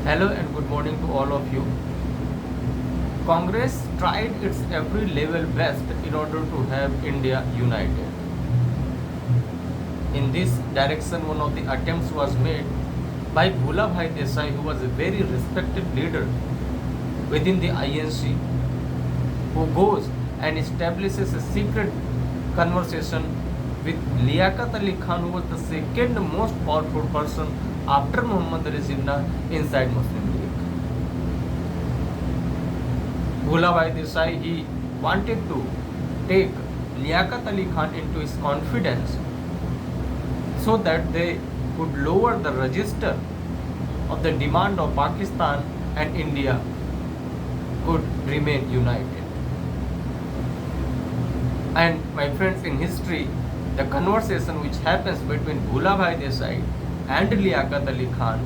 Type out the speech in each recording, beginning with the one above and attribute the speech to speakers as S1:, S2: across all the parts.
S1: Hello and good morning to all of you. Congress tried its every level best in order to have India united. In this direction, one of the attempts was made by Bhulabhai Desai, who was a very respected leader within the INC, who goes and establishes a secret conversation with Liaqat Ali Khan, who was the second most powerful person after Muhammad Ali Jinnah inside Muslim League. Bhulabhai Desai, he wanted to take Liaqat Ali Khan into his confidence so that they could lower the register of the demand of Pakistan and India could remain united. And my friends, in history, the conversation which happens between Bhulabhai Desai and Liaqat Ali Khan,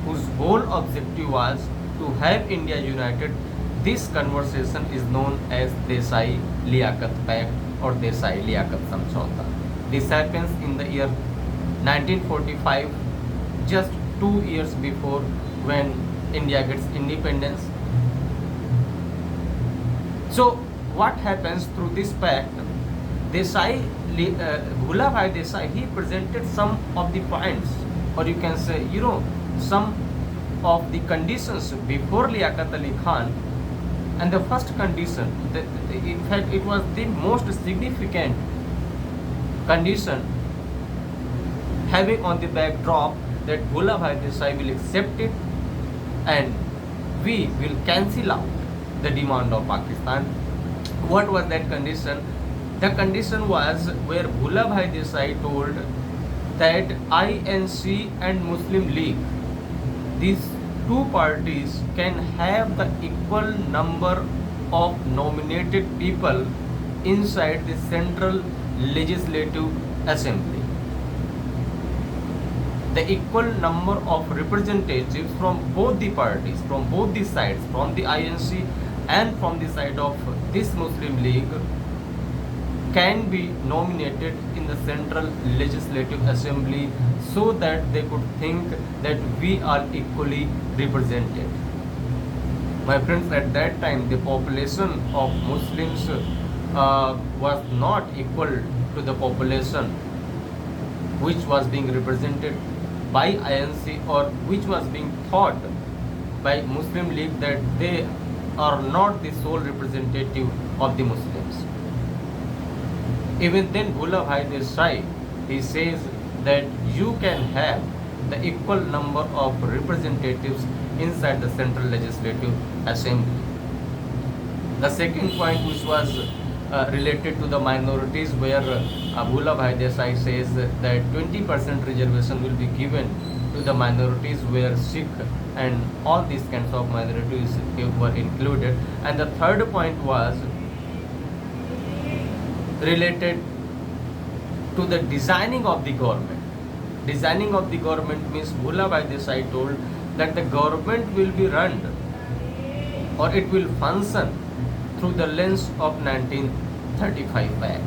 S1: whose whole objective was to have India united, this conversation is known as Desai Liaqat Pact or Desai Liaqat Samjhauta. This happens in the year 1945, just 2 years before when India gets independence. So what happens through this pact? Bhulabhai Desai, he presented some of the points, or you can say, some of the conditions before Liaqat Ali Khan. And the first condition, in fact, it was the most significant condition, having on the backdrop that Bhulabhai Desai will accept it and we will cancel out the demand of Pakistan. What was that condition? The condition was where Bhulabhai Desai told that INC and Muslim League, these two parties can have the equal number of nominated people inside the Central Legislative Assembly. The equal number of representatives from both the parties, from both the sides, from the INC and from the side of this Muslim League, can be nominated in the Central Legislative Assembly so that they could think that we are equally represented. My friends, at that time the population of Muslims was not equal to the population which was being represented by INC, or which was being thought by Muslim League that they are not the sole representative of the Muslims. Even then, Bhulabhai Desai, he says that you can have the equal number of representatives inside the Central Legislative Assembly. The second point, which was related to the minorities, where Bhulabhai Desai says that 20% reservation will be given to the minorities, where Sikh and all these kinds of minorities were included. And the third point was related to the designing of the government. Designing of the government means Bhulabhai Desai told that the government will be run, or it will function through the lens of 1935 Act.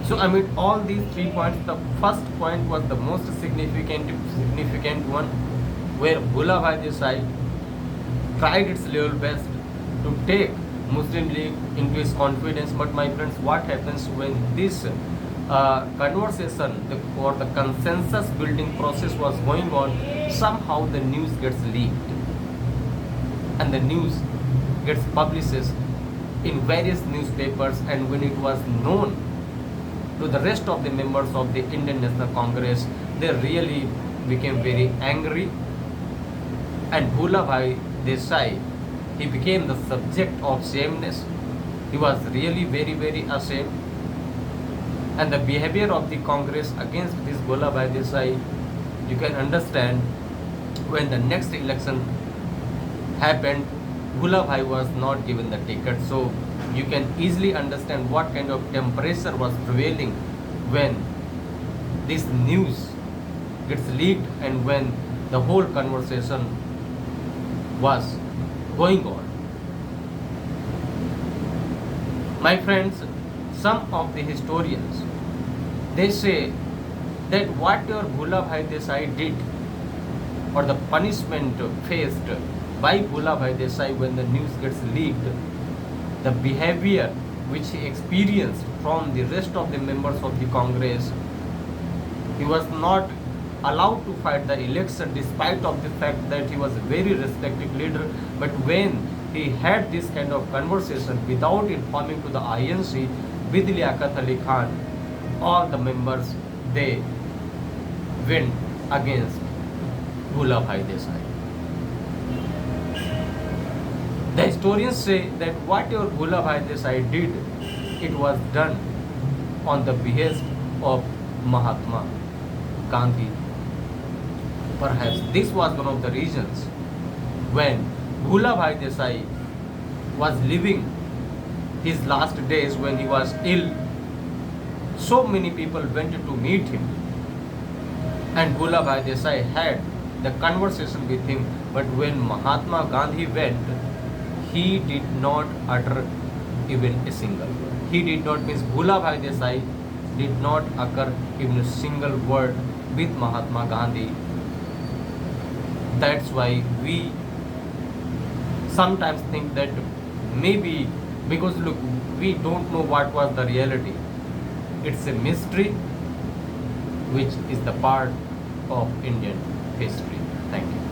S1: So amid all these 3 points, the first point was the most significant one, where Bhulabhai Desai tried its level best to take Muslim League into his confidence. But my friends, what happens when this conversation or the consensus building process was going on? Somehow the news gets leaked and the news gets published in various newspapers, and when it was known to the rest of the members of the Indian National Congress, they really became very angry, and Bhulabhai Desai, he became the subject of shameness. He was really very, very ashamed. And the behavior of the Congress against this Bhulabhai Desai, you can understand. When the next election happened, Bhulabhai was not given the ticket. So you can easily understand what kind of temperature was prevailing when this news gets leaked and when the whole conversation was going on. My friends, some of the historians, they say that what your Bhulabhai Desai did, or the punishment faced by Bhula Bhai Desai when the news gets leaked, the behavior which he experienced from the rest of the members of the Congress. He was not allowed to fight the election despite of the fact that he was a very respected leader. But when he had this kind of conversation without informing to the INC with Liaqat Ali Khan, all the members, they went against Bhula Bhai Desai. The historians say that whatever Bhula Bhai Desai did, it was done on the behest of Mahatma Gandhi. Perhaps this was one of the reasons when Bhula Bhai Desai was living his last days, when he was ill, so many people went to meet him, and Bhula Bhai Desai had the conversation with him. But when Mahatma Gandhi went, he did not utter even a single word. He did not, means Bhula Bhai Desai did not utter even a single word with Mahatma Gandhi. That's why we sometimes think that maybe, because look, we don't know what was the reality. It's a mystery which is the part of Indian history. Thank you.